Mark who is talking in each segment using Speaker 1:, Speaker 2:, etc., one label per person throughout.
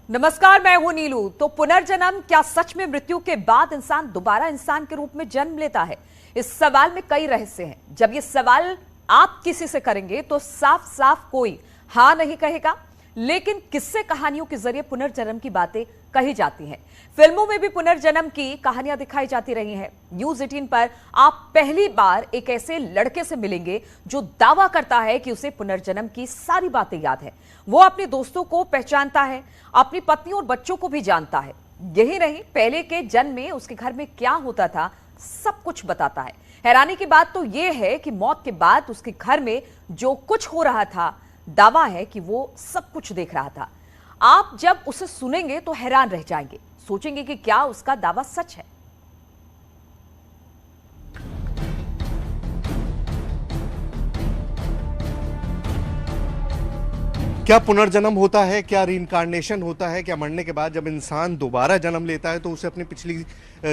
Speaker 1: नमस्कार, मैं हूं नीलू। तो पुनर्जन्म क्या सच में मृत्यु के बाद इंसान दोबारा इंसान के रूप में जन्म लेता है? इस सवाल में कई रहस्य हैं। जब ये सवाल आप किसी से करेंगे तो साफ साफ कोई हाँ नहीं कहेगा, लेकिन किस्से कहानियों के जरिए पुनर्जन्म की बातें कही जाती हैं। फिल्मों में भी पुनर्जन्म की कहानियां दिखाई जाती रही हैं। न्यूज 18 पर आप पहली बार एक ऐसे लड़के से मिलेंगे जो दावा करता है कि उसे पुनर्जन्म की सारी बातें याद है। वो अपने दोस्तों को पहचानता है, अपनी पत्नी और बच्चों को भी जानता है। यही नहीं, पहले के जन्म में उसके घर में क्या होता था सब कुछ बताता है। हैरानी की बात तो यह है कि मौत के बाद उसके घर में जो कुछ हो रहा था, दावा है कि वो सब कुछ देख रहा था। आप जब उसे सुनेंगे तो हैरान रह जाएंगे, सोचेंगे कि क्या उसका दावा सच है।
Speaker 2: क्या पुनर्जन्म होता है? क्या रीइंकार्नेशन होता है? क्या मरने के बाद जब इंसान दोबारा जन्म लेता है तो उसे अपनी पिछली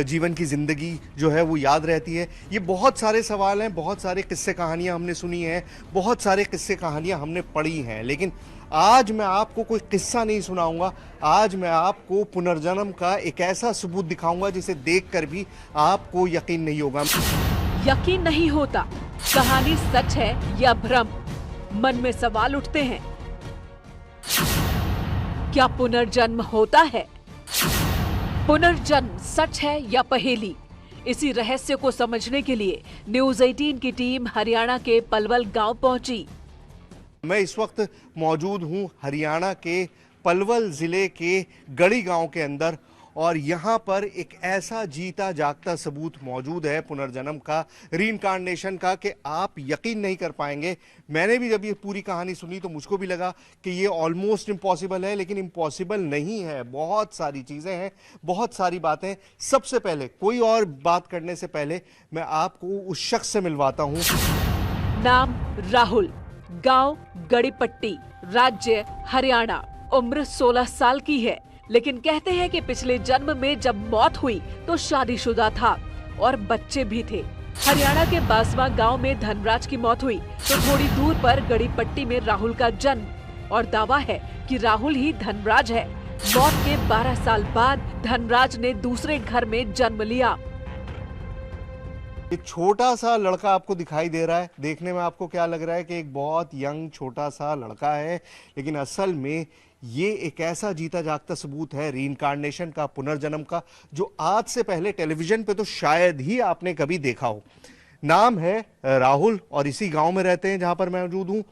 Speaker 2: जीवन की ज़िंदगी जो है वो याद रहती है? ये बहुत सारे सवाल हैं, बहुत सारे किस्से कहानियां हमने सुनी हैं, बहुत सारे किस्से कहानियां हमने पढ़ी हैं, लेकिन आज मैं आपको कोई किस्सा नहीं सुनाऊंगा। आज मैं आपको पुनर्जन्म का एक ऐसा सबूत दिखाऊंगा जिसे देखकर भी आपको यकीन नहीं होगा।
Speaker 3: यकीन नहीं होता, कहानी सच है या भ्रम? मन में सवाल उठते हैं। क्या पुनर्जन्म होता है? पुनर्जन्म सच है या पहेली? इसी रहस्य को समझने के लिए न्यूज 18 की टीम हरियाणा के पलवल गांव पहुंची।
Speaker 2: मैं इस वक्त मौजूद हूं हरियाणा के पलवल जिले के गढ़ी गांव के अंदर, और यहाँ पर एक ऐसा जीता जागता सबूत मौजूद है पुनर्जन्म का, रीइंकार्नेशन का, कि आप यकीन नहीं कर पाएंगे। मैंने भी जब ये पूरी कहानी सुनी तो मुझको भी लगा कि ये ऑलमोस्ट इम्पॉसिबल है, लेकिन इम्पॉसिबल नहीं है। बहुत सारी चीज़ें हैं, बहुत सारी बातें। सबसे पहले, कोई और बात करने से पहले, मैं आपको उस शख्स से मिलवाता हूँ।
Speaker 3: नाम राहुल, गांव गड़ीपट्टी, राज्य हरियाणा, उम्र 16 साल की है। लेकिन कहते हैं कि पिछले जन्म में जब मौत हुई तो शादीशुदा था और बच्चे भी थे। हरियाणा के बासवा गांव में धनराज की मौत हुई तो थोड़ी दूर पर गड़ीपट्टी में राहुल का जन्म, और दावा है कि राहुल ही धनराज है। मौत के 12 साल बाद धनराज ने दूसरे घर में जन्म लिया।
Speaker 2: ये छोटा सा लड़का आपको दिखाई दे रहा है, देखने में आपको क्या लग रहा है कि एक बहुत यंग छोटा सा लड़का है, लेकिन असल में ये एक ऐसा जीता जागता सबूत है रीइंकार्नेशन का, पुनर्जन्म का, जो आज से पहले टेलीविजन पे तो शायद ही आपने कभी देखा हो। नाम है राहुल और इसी गांव में रहते हैं जहां पर मैं मौजूद हूं।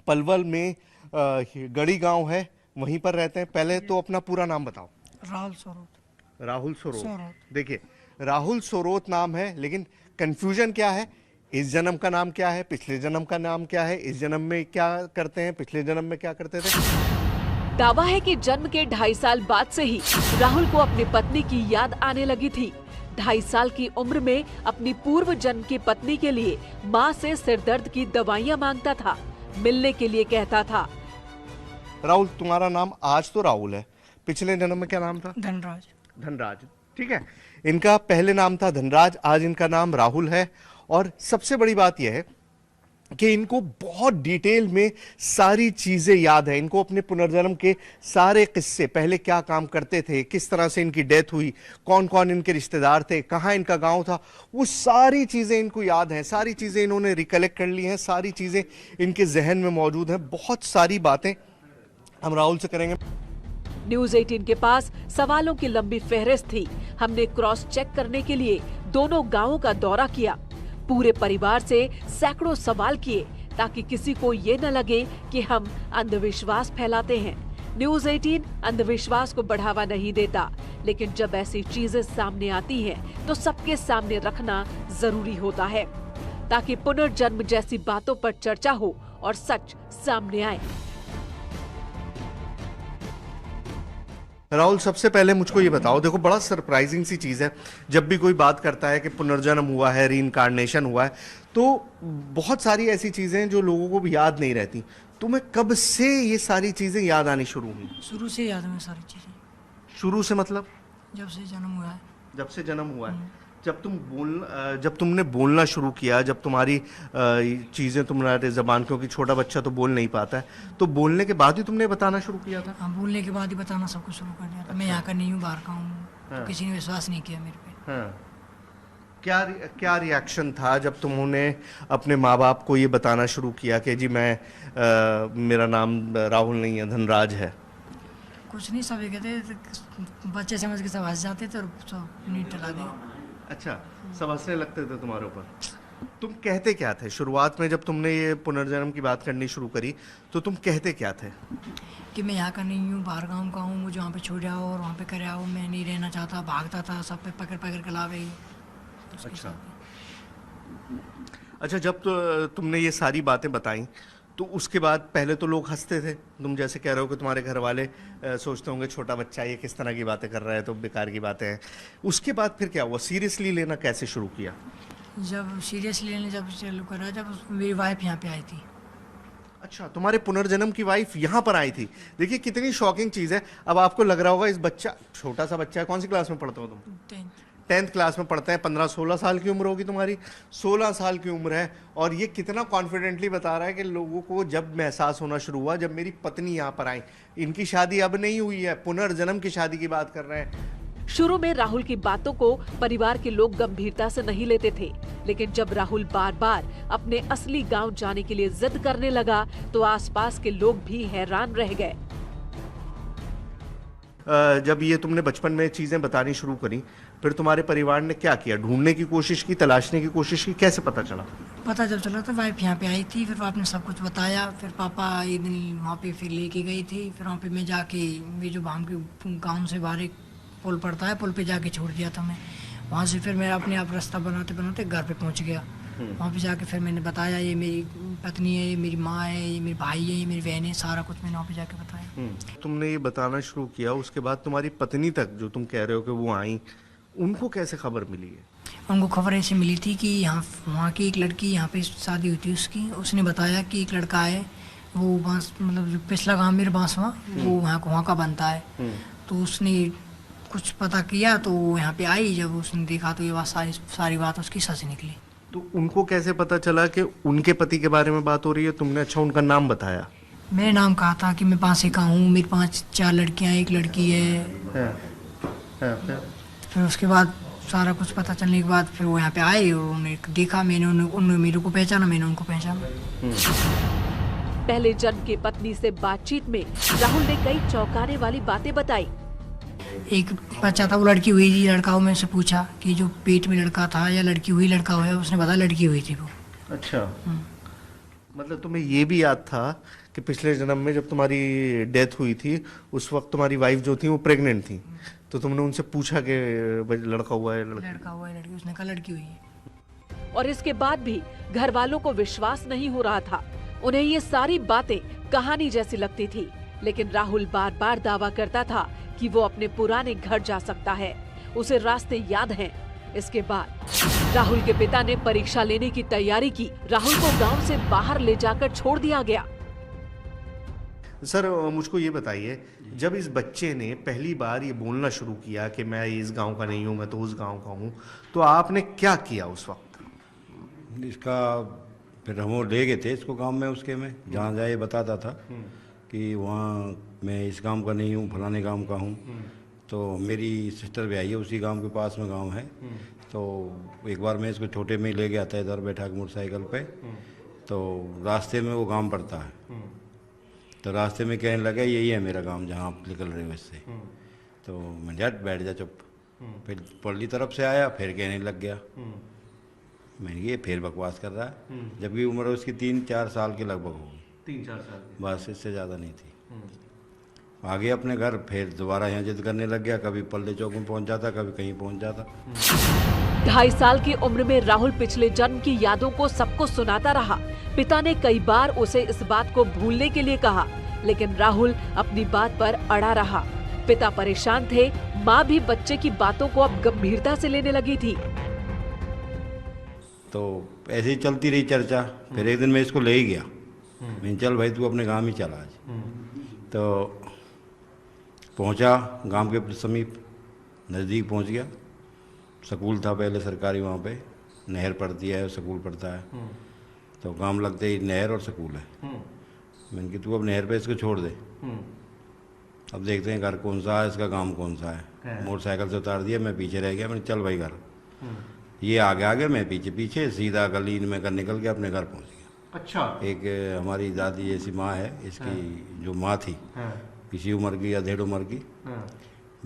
Speaker 2: पलवल में गढ़ी गांव है, वहीं पर रहते हैं। पहले तो अपना पूरा नाम बताओ।
Speaker 4: राहुल सोरोत।
Speaker 2: राहुल सोरोत। देखिए, राहुल सोरोत नाम है, लेकिन कंफ्यूजन क्या है? इस जन्म का नाम क्या है, पिछले जन्म का नाम क्या है, इस जन्म में क्या करते हैं, पिछले जन्म में क्या करते थे?
Speaker 3: दावा है कि जन्म के 2.5 साल बाद से ही राहुल को अपनी पत्नी की याद आने लगी थी। 2.5 साल की उम्र में अपनी पूर्व जन्म की पत्नी के लिए माँ से सिरदर्द की दवाइयाँ मांगता था, मिलने के लिए कहता था।
Speaker 2: राहुल, तुम्हारा नाम आज तो राहुल है, पिछले जन्म में क्या नाम था?
Speaker 4: धनराज।
Speaker 2: धनराज, ठीक है। इनका पहले नाम था धनराज, आज इनका नाम राहुल है। और सबसे बड़ी बात यह है कि इनको बहुत डिटेल में सारी चीजें याद है। इनको अपने पुनर्जन्म के सारे किस्से, पहले क्या काम करते थे, किस तरह से इनकी डेथ हुई, कौन कौन इनके रिश्तेदार थे, कहाँ इनका गांव था, वो सारी चीजें इनको याद हैं। सारी चीजें इन्होंने रिकलेक्ट कर ली हैं, सारी चीजें इनके जहन में मौजूद हैं। बहुत सारी बातें हम राहुल से करेंगे।
Speaker 3: न्यूज 18 के पास सवालों की लंबी फहरिस्त थी। हमने क्रॉस चेक करने के लिए दोनों गांवों का दौरा किया, पूरे परिवार से सैकड़ों सवाल किए, ताकि किसी को ये न लगे कि हम अंधविश्वास फैलाते हैं। न्यूज 18 अंधविश्वास को बढ़ावा नहीं देता, लेकिन जब ऐसी चीजें सामने आती हैं तो सबके सामने रखना जरूरी होता है, ताकि पुनर्जन्म जैसी बातों पर चर्चा हो और सच सामने आए।
Speaker 2: राहुल, सबसे पहले मुझको ये बताओ, देखो बड़ा सरप्राइजिंग सी चीज़ है, जब भी कोई बात करता है कि पुनर्जन्म हुआ है, रीइंकार्नेशन हुआ है, तो बहुत सारी ऐसी चीज़ें हैं जो लोगों को भी याद नहीं रहती। तुम्हें कब से ये सारी चीज़ें याद आनी शुरू हुई?
Speaker 4: शुरू से याद में सारी चीजें।
Speaker 2: शुरू से मतलब?
Speaker 4: जब से जन्म हुआ है।
Speaker 2: जब से जन्म हुआ है। जब तुमने बोलना शुरू किया, जब तुम्हारी चीज़ें तुम्हारे ज़बान, क्योंकि छोटा बच्चा तो बोल नहीं पाता है, तो बोलने के बाद ही तुमने बताना शुरू किया था?
Speaker 4: हाँ, बोलने के बाद ही बताना सब कुछ शुरू कर दिया था। मैं यहाँ का नहीं हूँ, बाहर का हूँ।
Speaker 2: हाँ।
Speaker 4: तो किसी ने विश्वास नहीं किया मेरे पे।
Speaker 2: हाँ। क्या रिएक्शन था जब तुमने अपने माँ बाप को ये बताना शुरू किया कि जी मेरा नाम राहुल नहीं है, धनराज है?
Speaker 4: कुछ नहीं, सब ये कहते, बच्चे समझ के सब हंस जाते थे और सब नीट टला दे।
Speaker 2: अच्छा, सब हंसने लगते थे तुम्हारे ऊपर। तुम कहते क्या थे शुरुआत में, जब तुमने ये पुनर्जन्म की बात करनी शुरू करी, तो तुम कहते क्या थे?
Speaker 4: कि मैं यहाँ का नहीं हूँ, बाहर गाँव का हूँ, मुझे वहाँ पे छोड़ आओ और वहाँ पे कर आओ, मैं नहीं रहना चाहता। भागता था, सब पे पकड़ पकड़ के लावे।
Speaker 2: अच्छा, जब तुमने ये सारी बातें बताई, तो उसके बाद पहले तो लोग हंसते थे। तुम जैसे कह रहे हो कि तुम्हारे घर वाले सोचते होंगे छोटा बच्चा ये किस तरह की बातें कर रहा है, तो बेकार की बातें हैं। उसके बाद फिर क्या हुआ? सीरियसली लेना कैसे शुरू किया?
Speaker 4: जब सीरियसली लेने जब चालू करा, जब मेरी वाइफ यहाँ पे आई थी।
Speaker 2: अच्छा, तुम्हारे पुनर्जन्म की वाइफ यहाँ पर आई थी। देखिए कितनी शॉकिंग चीज़ है। अब आपको लग रहा होगा इस बच्चा, छोटा सा बच्चा है, कौन सी क्लास में पढ़ते हो तुम? 10th क्लास में पढ़ते हैं। 15-16 साल की उम्र होगी तुम्हारी, 16 साल की उम्र है, और ये कितना कॉन्फिडेंटली बता रहा है कि लोगों को जब एहसास होना शुरू हुआ, जब मेरी पत्नी यहाँ पर आई, इनकी शादी अब नहीं हुई है, पुनर्जन्म की शादी की बात कर रहे हैं।
Speaker 3: शुरू में राहुल की बातों को परिवार के लोग गंभीरता से नहीं लेते थे, लेकिन जब राहुल बार बार अपने असली गांव जाने के लिए जिद करने लगा, तो आसपास के लोग भी हैरान रह गए।
Speaker 2: जब ये तुमने बचपन में चीजें बतानी शुरू करी, फिर तुम्हारे परिवार ने क्या किया? ढूंढने की कोशिश की, तलाशने की कोशिश की? कैसे पता चला?
Speaker 4: पता जब चला तो वाइफ यहाँ पे आई थी, फिर पापा ने सब कुछ बताया। फिर पापा एक दिन वहाँ पे फिर लेके गई थी। फिर वहाँ पे मैं जाके, ये जो भाम के गाँव से बाहर एक पुल पड़ता है, पुल पे जाके छोड़ दिया था मैं। वहाँ से फिर मेरा अपने आप रास्ता बनाते बनाते घर पे पहुँच गया। वहाँ पे जाके फिर मैंने बताया, ये मेरी पत्नी है, ये मेरी माँ है, ये मेरी भाई है, ये मेरी बहन है, सारा कुछ मैंने वहाँ पे जाके बताया।
Speaker 2: तुमने ये बताना शुरू किया, उसके बाद तुम्हारी पत्नी तक जो तुम कह रहे हो कि वो आई, उनको कैसे खबर मिली है?
Speaker 4: उनको खबर ऐसे मिली थी कि यहाँ वहाँ की एक लड़की, यहाँ पे शादी हुई थी उसकी, उसने बताया कि एक लड़का है, वो बांस, मतलब जो पिछला गाँव मेरे बांसवा, वो वहाँ का बनता है। तो उसने कुछ पता किया, तो वो यहाँ पे आई। जब उसने देखा तो ये बात सारी बात उसकी सच निकली।
Speaker 2: तो उनको कैसे पता चला कि उनके पति के बारे में बात हो रही है? तुमने अच्छा उनका नाम बताया?
Speaker 4: मेरे नाम कहा था कि मैं पाँसे का हूँ, मेरी 5-4 लड़कियाँ, एक लड़की है। फिर उसके बाद सारा कुछ पता चलने के बाद फिर वो यहाँ पे आए और उन्हें देखा। मैंने उन्होंने मेरे को पहचाना, मैंने उनको पहचाना।
Speaker 3: पहले जन्म की पत्नी से बातचीत में राहुल ने कई चौंकाने वाली बातें बताई।
Speaker 4: एक बच्चा था, वो लड़की हुई थी, लड़का हो। मैं उससे पूछा कि जो पेट में लड़का था या लड़की हुई लड़का हुआ, उसने बताया लड़की हुई थी वो।
Speaker 2: अच्छा, मतलब तुम्हें ये भी याद था कि पिछले जन्म में जब तुम्हारी डेथ हुई थी, उस वक्त तुम्हारी वाइफ जो थी वो प्रेग्नेंट थी, तो तुमने उनसे पूछा कि लड़का हुआ है
Speaker 4: लड़का हुआ है लड़की? उसने कहा लड़की हुई है।
Speaker 3: और इसके बाद भी घर वालों को विश्वास नहीं हो रहा था। उन्हें ये सारी बातें कहानी जैसी लगती थी, लेकिन राहुल बार बार दावा करता था कि वो अपने पुराने घर जा सकता है, उसे रास्ते याद हैं। इसके बाद राहुल के पिता ने परीक्षा लेने की तैयारी की। राहुल को गांव से बाहर ले जाकर छोड़ दिया गया।
Speaker 2: सर, मुझको ये बताइए, जब इस बच्चे ने पहली बार ये बोलना शुरू किया कि मैं इस गांव का नहीं हूँ, मैं तो उस गांव का हूँ, तो आपने क्या किया उस वक्त?
Speaker 5: इसका फिर हम ले गए थे इसको गांव में, उसके में जहाँ जाए बताता था कि वहाँ मैं इस गांव का नहीं हूँ, फलाने गांव का हूँ। तो मेरी सिस्टर भी आई है, उसी गांव के पास में गांव है। तो एक बार मैं इसको छोटे में ले गया था इधर बैठा के मोटरसाइकिल पे। तो रास्ते में वो गांव पड़ता है, तो रास्ते में कहने लगा यही है मेरा गांव जहाँ आप निकल रहे हो इससे। तो मैं झट बैठ जा चुप। फिर पल्ली तरफ से आया, फिर कहने लग गया। मैंने ये फिर बकवास कर रहा है, जबकि उम्र उसकी 3-4 साल के लगभग होगी।
Speaker 2: 3-4 साल?
Speaker 5: बस, इससे ज़्यादा नहीं थी। आगे अपने घर, फिर दोबारा यहाँ जिद करने लग गया। कभी पल्ले चौक में पहुँच जाता, कभी कहीं पहुँच जाता।
Speaker 3: 2.5 साल की उम्र में राहुल पिछले जन्म की यादों को सबको सुनाता रहा। पिता ने कई बार उसे इस बात को भूलने के लिए कहा, लेकिन राहुल अपनी बात पर अड़ा रहा। पिता परेशान थे, माँ भी बच्चे की बातों को अब गंभीरता से लेने लगी थी।
Speaker 5: तो ऐसे ही चलती रही चर्चा। फिर एक दिन मैं इसको ले ही गया। मैं चल भाई तू अपने गांव ही चला आज। तो पहुंचा गांव के समीप, नज़दीक पहुंच गया। स्कूल था पहले सरकारी, वहाँ पे नहर पड़ती है, स्कूल पड़ता है। तो काम लगते ही नहर और स्कूल है। मैंने कि तू अब नहर पे इसको छोड़ दे, अब देखते हैं घर कौन सा है, इसका काम कौन सा है। मोटरसाइकिल से उतार दिया, मैं पीछे रह गया। मैंने चल भाई घर। ये आगे आगे, मैं पीछे पीछे, सीधा गली में कर निकल के अपने घर पहुँच गया।
Speaker 2: अच्छा।
Speaker 5: एक हमारी दादी जैसी माँ है, इसकी जो माँ थी, इसी उम्र की या 1.5 उम्र की,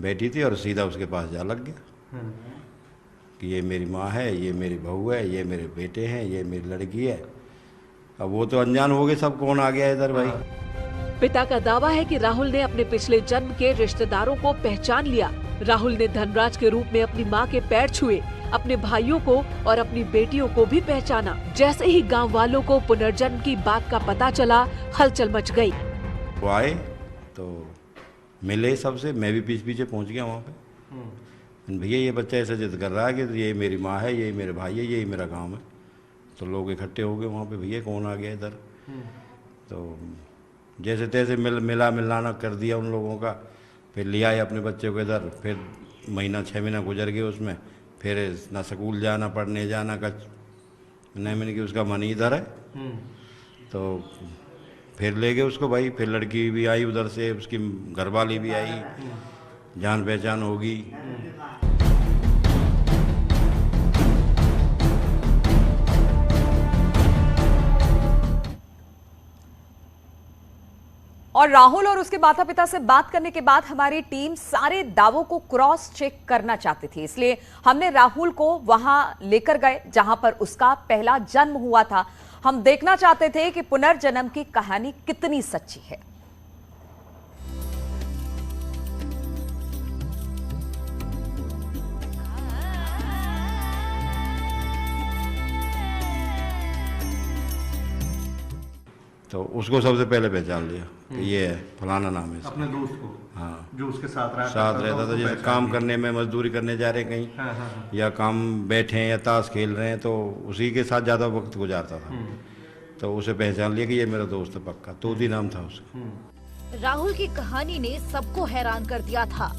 Speaker 5: बैठी थी और सीधा उसके पास जा लग गया कि ये मेरी माँ है, ये मेरी बहू है, ये मेरे बेटे हैं, ये मेरी लड़की है। अब वो तो अनजान हो गए सब, कौन आ गया इधर भाई।
Speaker 3: पिता का दावा है कि राहुल ने अपने पिछले जन्म के रिश्तेदारों को पहचान लिया। राहुल ने धनराज के रूप में अपनी मां के पैर छुए, अपने भाइयों को और अपनी बेटियों को भी पहचाना। जैसे ही गांव वालों को पुनर्जन्म की बात का पता चला, हलचल मच गई।
Speaker 5: वो आए तो मिले सबसे, मैं भी पीछे पीछे पहुंच गया वहाँ पे। भैया ये बच्चा ऐसा जिद कर रहा है कि ये मेरी माँ है, ये मेरे भाई है, यही मेरा गाँव है। तो लोग इकट्ठे हो गए वहाँ पे, भैया कौन आ गया इधर। तो जैसे तैसे मिलाना कर दिया उन लोगों का। फिर लिया है अपने बच्चे को इधर। फिर 6 महीना गुजर गए उसमें। फिर ना स्कूल जाना, पढ़ने जाना का नहीं, मैंने कि उसका मन ही इधर है। तो फिर ले गए उसको भाई। फिर लड़की भी आई उधर से, उसकी घरवाली भी आई, जान पहचान होगी।
Speaker 1: और राहुल और उसके माता पिता से बात करने के बाद हमारी टीम सारे दावों को क्रॉस चेक करना चाहती थी, इसलिए हमने राहुल को वहां लेकर गए जहां पर उसका पहला जन्म हुआ था। हम देखना चाहते थे कि पुनर्जन्म की कहानी कितनी सच्ची है।
Speaker 5: तो उसको सबसे पहले पहचान लिया कि ये है, फलाना नाम है।
Speaker 2: अपने दोस्त को?
Speaker 5: हाँ,
Speaker 2: जो उसके साथ
Speaker 5: रहता था। जैसे काम करने में, मजदूरी करने जा रहे कहीं, या काम बैठे हैं या ताश खेल रहे हैं, तो उसी के साथ ज़्यादा वक्त गुजारता था। तो उसे पहचान लिया कि ये मेरा दोस्त है पक्का। तोती नाम था उसका।
Speaker 6: राहुल की कहानी ने सबको हैरान कर दिया था।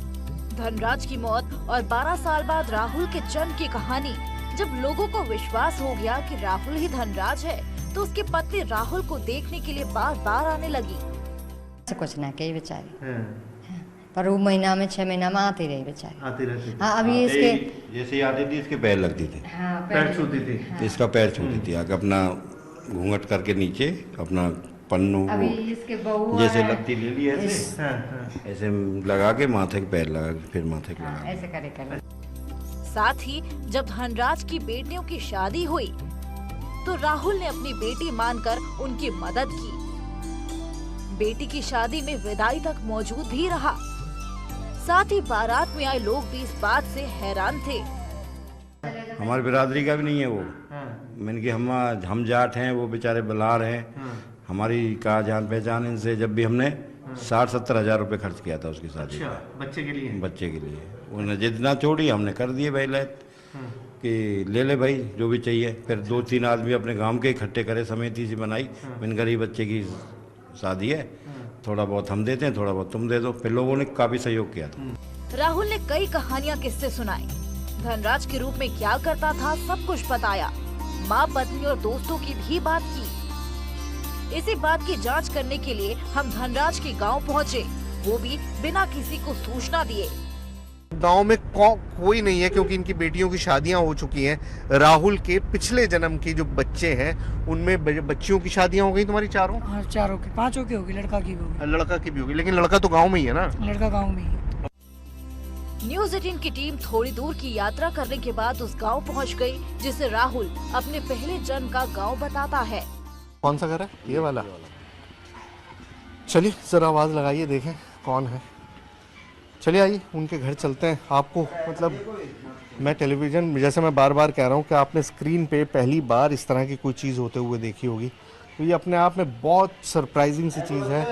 Speaker 6: धनराज की मौत और 12 साल बाद राहुल के जन्म की कहानी। जब लोगों को विश्वास हो गया कि राहुल ही धनराज है, तो उसकी पत्नी राहुल को देखने के लिए बार बार आने लगी।
Speaker 7: कुछ ना कही बेचारी, पर वो महीना में 6 महीना में आती रही बेचारी,
Speaker 2: आती रहती।
Speaker 7: हाँ, अभी इसके
Speaker 5: जैसे ही आती थी इसके पैर लगती थी।
Speaker 7: हाँ,
Speaker 2: पैर छूती थी।
Speaker 5: तो इसका पैर छूती थी आके, अपना घूंघट करके नीचे अपना पन्नू
Speaker 7: अभी इसके बहू
Speaker 5: जैसे
Speaker 7: है,
Speaker 5: लगती ले ली ऐसे, ऐसे लगा के माथे के पैर लगा के फिर माथे के लगा।
Speaker 7: ऐसे करे।
Speaker 6: साथ ही जब धनराज की बेटियों की शादी हुई, तो राहुल ने अपनी बेटी मानकर उनकी मदद की। बेटी की शादी में विदाई तक मौजूद भी रहा। साथ ही बारात में आए लोग भी इस बात से हैरान थे।
Speaker 5: हमारी बिरादरी का भी नहीं है वो। मैंने कि हम जाट हैं, वो बेचारे बलार हैं। हमारी का जान पहचान इनसे। जब भी हमने 60-70 हज़ार रुपये खर्च किया था उसकी शादी
Speaker 2: अच्छा, बच्चे के लिए?
Speaker 5: बच्चे के लिए। उन्हें जितना छोड़ी हमने कर दिए भाई लैत कि ले ले भाई जो भी चाहिए। फिर 2-3 आदमी अपने गांव के इकट्ठे करे, समिति सी बनाई। मैंने गरीब बच्चे की शादी है, थोड़ा बहुत हम देते हैं, थोड़ा बहुत तुम दे दो। फिर लोगों ने काफी सहयोग किया था।
Speaker 6: राहुल ने कई कहानियां किस्से सुनाए। धनराज के रूप में क्या करता था सब कुछ बताया। माँ, पत्नी और दोस्तों की भी बात की। इसी बात की जांच करने के लिए हम धनराज के गांव पहुंचे, वो भी बिना किसी को सूचना दिए।
Speaker 2: गांव में कोई नहीं है क्योंकि इनकी बेटियों की शादियां हो चुकी हैं। राहुल के पिछले जन्म के जो बच्चे हैं उनमें बच्चियों की शादियां हो गई। तुम्हारी चारों?
Speaker 4: हाँ, 4 की 5 की होगी, लड़का की भी होगी।
Speaker 2: लड़का की भी होगी, लेकिन लड़का तो गांव में ही है ना?
Speaker 4: लड़का गाँव में ही।
Speaker 6: न्यूज़ 18 की टीम थोड़ी दूर की यात्रा करने के बाद उस गांव पहुंच गई, जिसे राहुल अपने पहले जन्म का गांव बताता है।
Speaker 2: कौन सा घर है? ये वाला। चलिए जरा आवाज लगाइए, देखें कौन है। चलिए आइए उनके घर चलते हैं। आपको मतलब मैं टेलीविज़न, जैसे मैं बार बार कह रहा हूँ कि आपने स्क्रीन पे पहली बार इस तरह की कोई चीज़ होते हुए देखी होगी, तो ये अपने आप में बहुत सरप्राइजिंग सी चीज़ है।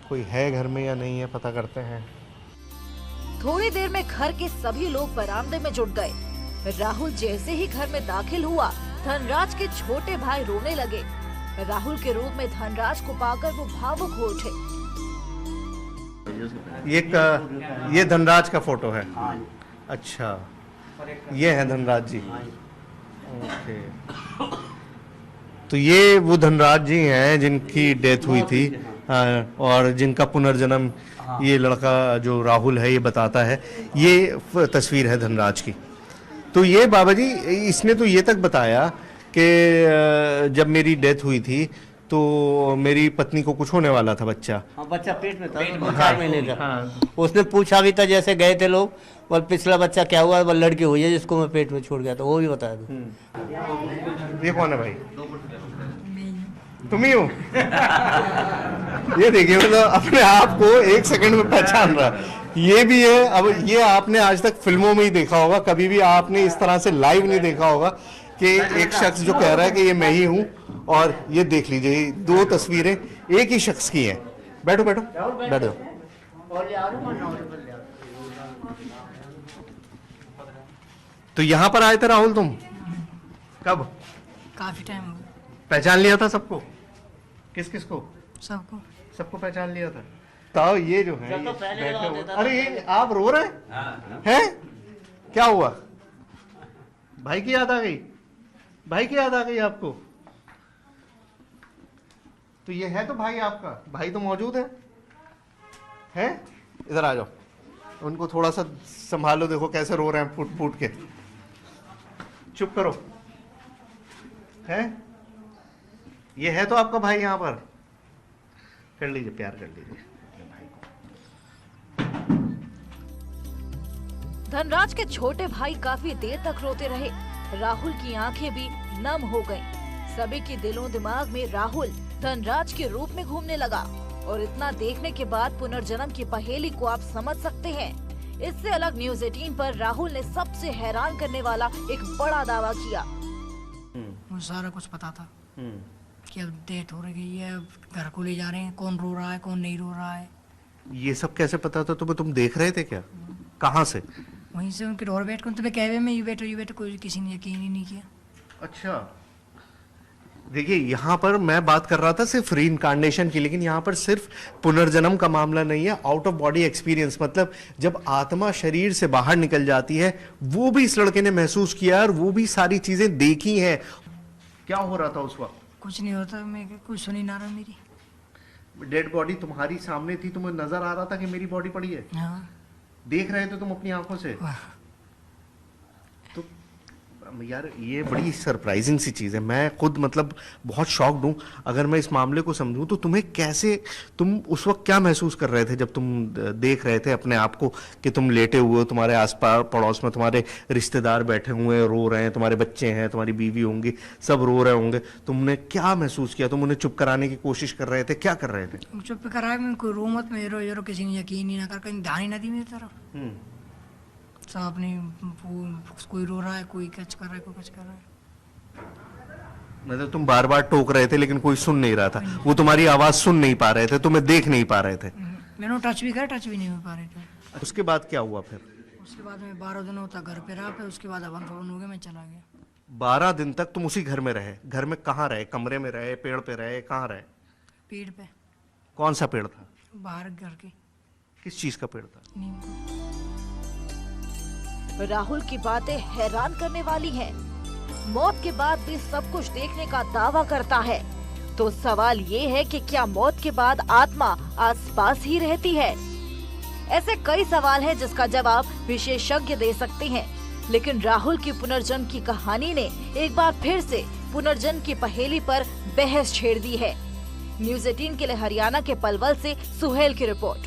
Speaker 2: कोई है घर में या नहीं है, पता करते हैं।
Speaker 6: थोड़ी देर में घर के सभी लोग बरामदे में जुट गए। राहुल जैसे ही घर में दाखिल हुआ, धनराज के छोटे भाई रोने लगे। राहुल के रूप में धनराज को पाकर वो भावुक हो उठे।
Speaker 2: ये धनराज का फोटो है? अच्छा, ये है धनराज जी। ओके, तो ये वो धनराज जी हैं जिनकी डेथ हुई थी, और जिनका पुनर्जन्म ये लड़का जो राहुल है ये बताता है। ये तस्वीर है धनराज की। तो ये बाबा जी, इसने तो ये तक बताया कि जब मेरी डेथ हुई थी तो मेरी पत्नी को कुछ होने वाला था, बच्चा।
Speaker 8: हाँ, बच्चा पेट में था, 4 महीने का। हाँ। उसने पूछा भी था, जैसे गए थे लोग, और पिछला बच्चा क्या हुआ, वो लड़की हुई है जिसको मैं पेट में छोड़ गया था, वो भी बताया था।
Speaker 2: ये कौन है भाई? तुम ही हो? ये देखिए, मतलब अपने आप को 1 सेकंड में पहचान रहा। ये भी है। अब ये आपने आज तक फिल्मों में ही देखा होगा, कभी भी आपने इस तरह से लाइव नहीं देखा होगा कि एक शख्स जो कह रहा है कि ये मैं ही हूं। और ये देख लीजिए, 2 तस्वीरें एक ही शख्स की हैं। बैठो बैठो बैठो। तो यहां पर आए थे राहुल तुम कब?
Speaker 4: काफी टाइम हो गया।
Speaker 2: पहचान लिया था सबको? किस किस को?
Speaker 4: सबको
Speaker 2: सबको पहचान लिया था। तो ये जो है,
Speaker 8: तो पहले
Speaker 2: अरे ये आप रो रहे हैं? क्या हुआ? भाई की याद आ गई? भाई की याद आ गई आपको? तो ये है तो भाई आपका, भाई तो मौजूद है? हैं? इधर आ जाओ, उनको थोड़ा सा संभालो। देखो कैसे रो रहे हैं फूट फूट के। चुप करो। है? ये है तो आपका भाई यहाँ पर? कर लीजिए, प्यार कर लीजिए भाई को।
Speaker 6: धनराज के छोटे भाई काफी देर तक रोते रहे। राहुल की आंखें भी नम हो गईं। सभी के दिलों दिमाग में राहुल धनराज के रूप में घूमने लगा। और इतना देखने के बाद पुनर्जन्म की पहेली को आप समझ सकते हैं। इससे अलग न्यूज़ 18 पर राहुल ने सबसे हैरान करने वाला एक बड़ा दावा किया।
Speaker 4: मुझे सारा कुछ पता था कि अब डेथ हो रही है, अब घर को ले जा रहे हैं, कौन रो रहा है कौन नहीं रो रहा है।
Speaker 2: ये सब कैसे पता था तुम्हें? तुम देख रहे थे क्या? कहाँ से?
Speaker 4: वहीं से उनके डोर बैठ कर तुम्हें कहवे में ये बैठो कोई किसी ने यकीन ही नहीं किया।
Speaker 2: अच्छा, देखिए यहाँ पर मैं बात कर रहा था सिर्फ रीइंकार्नेशन की, लेकिन यहाँ पर सिर्फ पुनर्जन्म का मामला नहीं है, आउट ऑफ बॉडी एक्सपीरियंस। मतलब जब आत्मा शरीर से बाहर निकल जाती है, वो भी इस लड़के ने महसूस किया और वो भी सारी चीजें देखी हैं। क्या हो रहा था उस वक्त?
Speaker 4: कुछ नहीं होता, मैं कुछ सुनी ना रहा। मेरी
Speaker 2: डेड बॉडी तुम्हारी सामने थी, तुम्हें नजर आ रहा था कि मेरी बॉडी पड़ी है?
Speaker 4: हाँ।
Speaker 2: देख रहे थे तुम अपनी आंखों से? तो यार ये बड़ी सरप्राइजिंग सी चीज़ है। मैं खुद मतलब बहुत शॉक्ड हूँ। अगर मैं इस मामले को समझूं तो तुम्हें कैसे, तुम उस वक्त क्या महसूस कर रहे थे जब तुम देख रहे थे अपने आप को कि तुम लेटे हुए हो, तुम्हारे आसपास पड़ोस में तुम्हारे रिश्तेदार बैठे हुए हैं, रो रहे हैं, तुम्हारे बच्चे हैं, तुम्हारी बीवी होंगी, सब रो रहे होंगे। तुमने क्या महसूस किया? तुम उन्हें चुप कराने की कोशिश कर रहे थे? क्या कर रहे थे?
Speaker 4: चुप कराया, मैं कोई रो मत, में रो किसी ने यकीन ही ना कर, कहीं ध्यान ही ना दी मेरी तरफ। सब अपनी, कोई रो रहा है, कोई कुछ कर रहा है, कोई कुछ कर रहा है।
Speaker 2: मतलब तुम बार बार टोक रहे थे लेकिन कोई सुन नहीं रहा था, वो तुम्हारी आवाज सुन नहीं पा रहे थे, तुम्हें देख नहीं पा रहे थे।
Speaker 4: मैंने टच भी करा, टच भी नहीं हो पा रहे थे।
Speaker 2: उसके बाद क्या हुआ फिर?
Speaker 4: उसके बाद मैं 12 दिनों तक घर पे रहा, फिर उसके बाद हवन फवन हो गया, मैं चला गया।
Speaker 2: 12 दिन तक तुम उसी घर में रहे? घर में कहाँ रहे? कमरे में रहे, पेड़ पे रहे, कहाँ रहे?
Speaker 4: पेड़ पे।
Speaker 2: कौन सा पेड़ था?
Speaker 4: बाहर घर के।
Speaker 2: किस चीज का पेड़ था?
Speaker 4: नीम का।
Speaker 6: राहुल की बातें हैरान करने वाली हैं। मौत के बाद भी सब कुछ देखने का दावा करता है। तो सवाल ये है कि क्या मौत के बाद आत्मा आसपास ही रहती है? ऐसे कई सवाल हैं जिसका जवाब विशेषज्ञ दे सकते हैं। लेकिन राहुल की पुनर्जन्म की कहानी ने एक बार फिर से पुनर्जन्म की पहेली पर बहस छेड़ दी है। न्यूज़ 18 के लिए हरियाणा के पलवल से सुहेल की रिपोर्ट।